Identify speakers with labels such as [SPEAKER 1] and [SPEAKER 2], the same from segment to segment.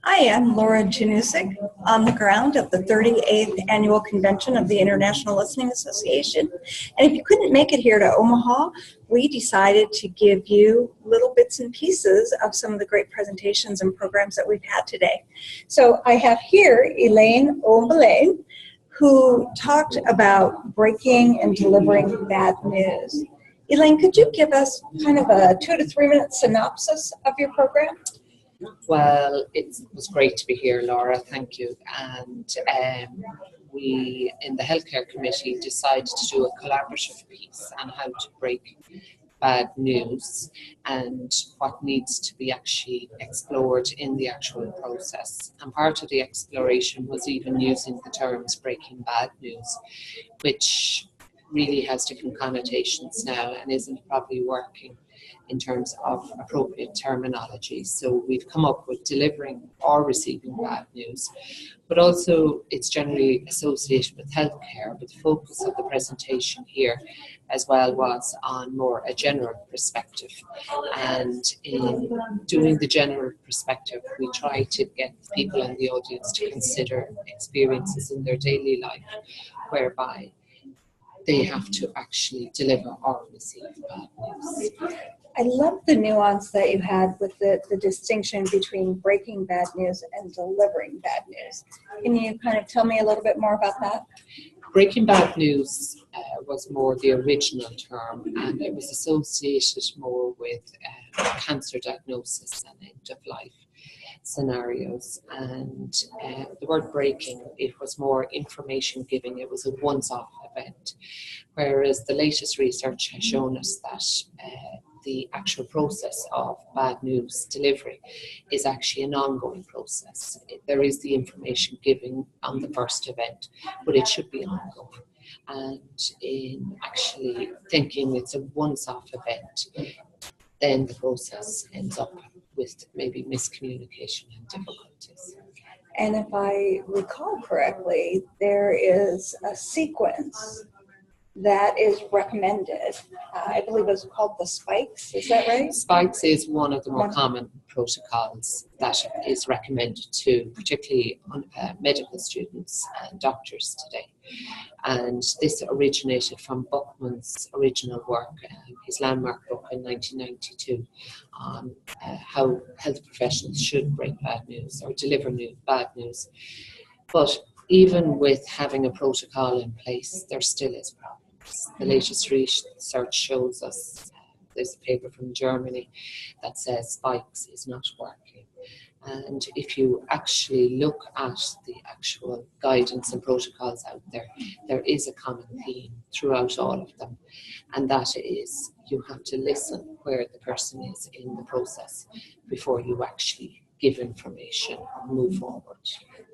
[SPEAKER 1] Hi, I'm Laura Janusik on the ground at the 38th Annual Convention of the International Listening Association. And if you couldn't make it here to Omaha, we decided to give you little bits and pieces of some of the great presentations and programs that we've had today. So I have here Elaine, who talked about breaking and delivering bad news. Elaine, could you give us kind of a 2 to 3 minute synopsis of your program?
[SPEAKER 2] Well, it was great to be here, Laura. Thank you. And we, in the Healthcare Committee, decided to do a collaborative piece on how to break bad news and what needs to be actually explored in the actual process. And part of the exploration was even using the terms breaking bad news, which really has different connotations now and isn't probably working in terms of appropriate terminology. So we've come up with delivering or receiving bad news, but also it's generally associated with healthcare, but the focus of the presentation here as well was on more a general perspective. And in doing the general perspective, we try to get people in the audience to consider experiences in their daily life whereby they have to actually deliver or receive bad news.
[SPEAKER 1] I love the nuance that you had with the distinction between breaking bad news and delivering bad news. Can you kind of tell me a little bit more about that?
[SPEAKER 2] Breaking bad news was more the original term, and it was associated more with cancer diagnosis and end-of-life scenarios. And the word breaking, it was more information giving. It was a once-off event, whereas the latest research has shown us that the actual process of bad news delivery is actually an ongoing process. There is the information giving on the first event, but it should be ongoing. And in actually thinking it's a once-off event, then the process ends up with maybe miscommunication and difficulties.
[SPEAKER 1] And if I recall correctly, there is a sequence that is recommended. I believe it's called the spikes, is that right?
[SPEAKER 2] Spikes is one of the more common protocols that is recommended to particularly medical students and doctors today. And this originated from Buckman's original work, his landmark book in 1992, on how health professionals should break bad news or deliver bad news. But even with having a protocol in place, there still is problems. The latest research shows us, there's a paper from Germany that says spikes is not working. And if you actually look at the actual guidance and protocols out there, there is a common theme throughout all of them. And that is you have to listen where the person is in the process before you actually give information or move forward.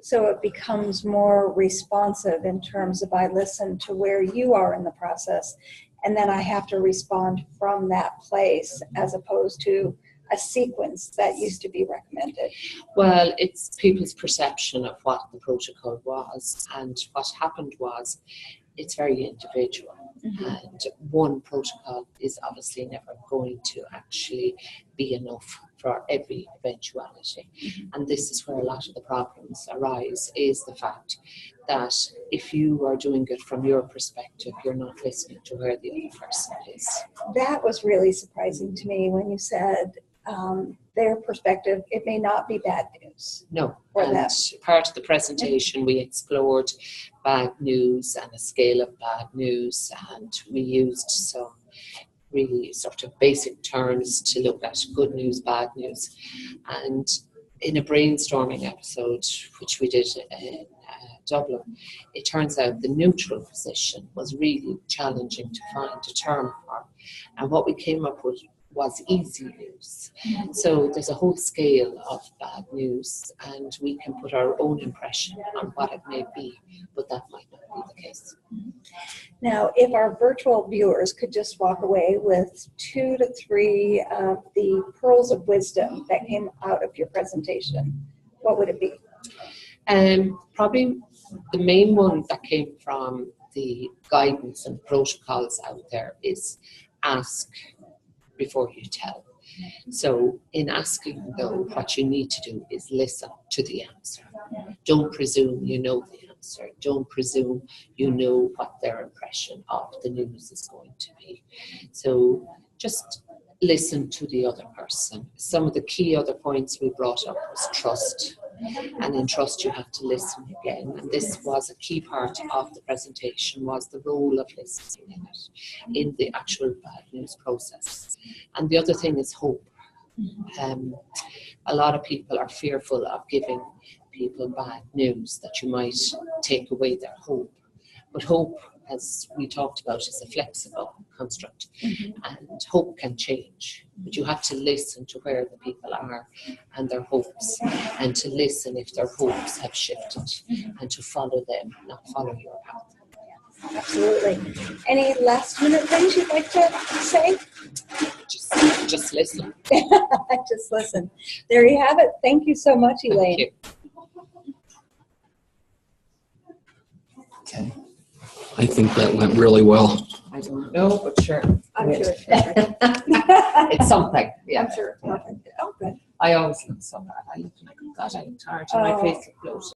[SPEAKER 1] So it becomes more responsive in terms of I listen to where you are in the process, and then I have to respond from that place as opposed to a sequence that used to be recommended.
[SPEAKER 2] Well, it's people's perception of what the protocol was, and what happened was it's very individual. Mm-hmm. And one protocol is obviously never going to actually be enough for every eventuality. Mm-hmm. And this is where a lot of the problems arise, is the fact that if you are doing it from your perspective, you're not listening to where the other person is.
[SPEAKER 1] That was really surprising to me when you said their perspective, it may not be bad news.
[SPEAKER 2] No, and part of the presentation we explored bad news and a scale of bad news, and we used some really sort of basic terms to look at good news, bad news. And in a brainstorming episode, which we did in Dublin, it turns out the neutral position was really challenging to find a term for. And what we came up with was easy news. So there's a whole scale of bad news, and we can put our own impression on what it may be, but that might not be the case.
[SPEAKER 1] Now, if our virtual viewers could just walk away with 2 to 3 of the pearls of wisdom that came out of your presentation, what would it be?
[SPEAKER 2] Probably the main one that came from the guidance and protocols out there is ask before you tell. So in asking though, what you need to do is listen to the answer. Don't presume you know the answer. Don't presume you know what their impression of the news is going to be. So just listen to the other person. Some of the key other points we brought up was trust. And in trust, you have to listen again. And this was a key part of the presentation, was the role of listening in it, in the actual bad news process. And the other thing is hope. A lot of people are fearful of giving people bad news, that you might take away their hope. But hope, as we talked about, is a flexible construct, and hope can change. But you have to listen to where the people are and their hopes, and to listen if their hopes have shifted, and to follow them, not follow your path.
[SPEAKER 1] Absolutely. Any last minute things you'd like to say?
[SPEAKER 2] Just listen.
[SPEAKER 1] Just listen. There you have it. Thank you so much, Elaine.
[SPEAKER 2] Thank you.
[SPEAKER 3] Okay. I think that went really well.
[SPEAKER 2] I don't know, but sure.
[SPEAKER 1] I'm sure it's perfect.
[SPEAKER 2] It's something. Yeah.
[SPEAKER 1] I'm sure it's perfect. Oh, good.
[SPEAKER 2] I always look so bad. I look like, God, I look tired and my face is bloated.